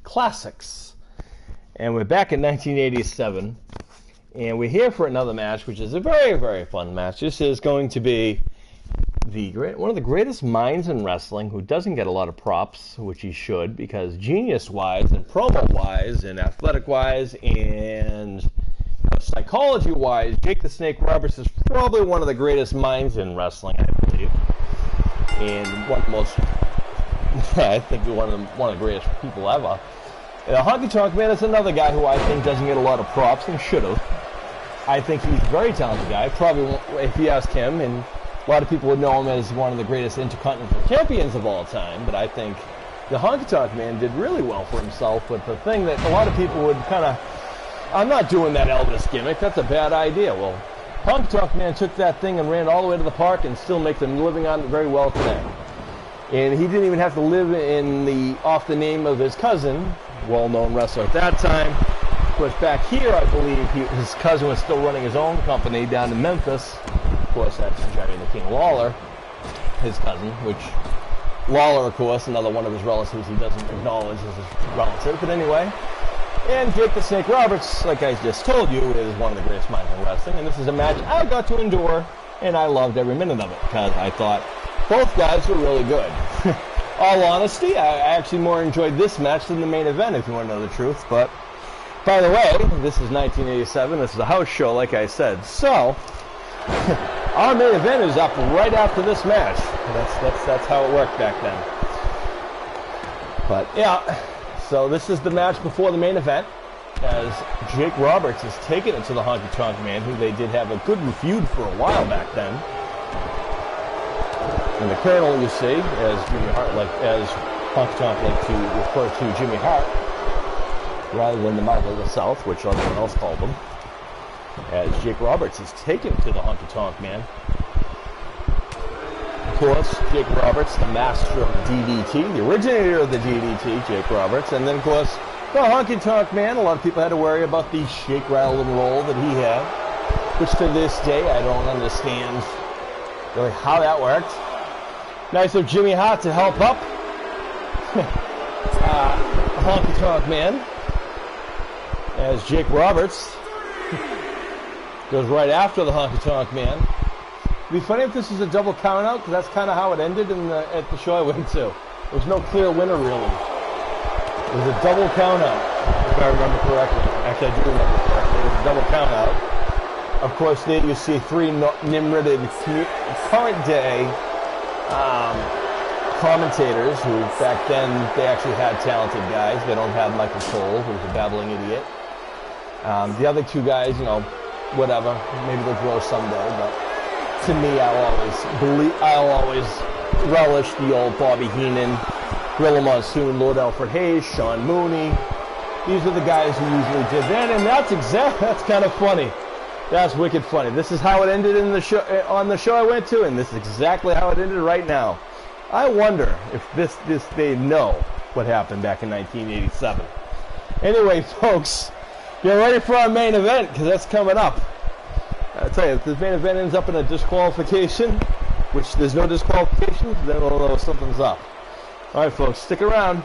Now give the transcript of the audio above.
Classics. And we're back in 1987, and we're here for another match, which is a very, very fun match. This is going to be one of the greatest minds in wrestling who doesn't get a lot of props, which he should, because genius-wise and promo-wise and athletic-wise and psychology-wise, Jake the Snake Roberts is probably one of the greatest minds in wrestling, I believe. And one of the most, I think one of the greatest people ever. And Honky Tonk Man is another guy who I think doesn't get a lot of props and should have. I think he's a very talented guy. Probably, if you ask him, and a lot of people would know him as one of the greatest intercontinental champions of all time, but I think the Honky Tonk Man did really well for himself with the thing that a lot of people would kind of, I'm not doing that Elvis gimmick, that's a bad idea. Well, Honky Tonk Man took that thing and ran all the way to the park and still makes them living on it very well today. And he didn't even have to live off the name of his cousin, well-known wrestler at that time. Of course, back here, I believe his cousin was still running his own company down in Memphis. Of course, that's Johnny the King Lawler, his cousin, which Lawler, of course, another one of his relatives he doesn't acknowledge as his relative. But anyway, and Jake the Snake Roberts, like I just told you, is one of the greatest minds in wrestling. And this is a match I got to endure, and I loved every minute of it because I thought both guys were really good. All honesty, I actually more enjoyed this match than the main event, if you want to know the truth. But, by the way, this is 1987. This is a house show, like I said. So, our main event is up right after this match. That's how it worked back then. But, yeah, so this is the match before the main event, as Jake Roberts is taking it to the Honky Tonk Man, who they did have a good feud for a while back then. And the Colonel, you see, as Jimmy Hart, as Honky Tonk like to refer to Jimmy Hart, rather than the Mouth of the South, which everyone else called him, as Jake Roberts is taken to the Honky Tonk Man. Of course, Jake Roberts, the master of DDT, the originator of the DDT, Jake Roberts, and then, of course, the Honky Tonk Man. A lot of people had to worry about the shake, rattle, and roll that he had, which to this day I don't understand really how that worked. Nice of Jimmy Hart to help up Honky Tonk Man, as Jake Roberts goes right after the Honky Tonk Man. It'd be funny if this was a double count out, because that's kind of how it ended at the show I went to. There was no clear winner, really. It was a double count out, if I remember correctly. Actually, I do remember correctly. It was a double count out. Of course, there you see three Nimroded current day commentators who back then they actually had talented guys. They don't have Michael Cole, who's a babbling idiot. The other two guys, you know, whatever, maybe they'll grow someday, but to me, I'll always relish the old Bobby Heenan, Gorilla Monsoon, Lord Alfred Hayes, Sean Mooney. These are the guys who usually did that, and that's kind of funny. That's wicked funny. This is how it ended in the show, on the show I went to, and this is exactly how it ended right now. I wonder if they know what happened back in 1987. Anyway, folks, get ready for our main event, because that's coming up. I tell you, if the main event ends up in a disqualification, which there's no disqualification, then we'll know something's up. All right, folks, stick around.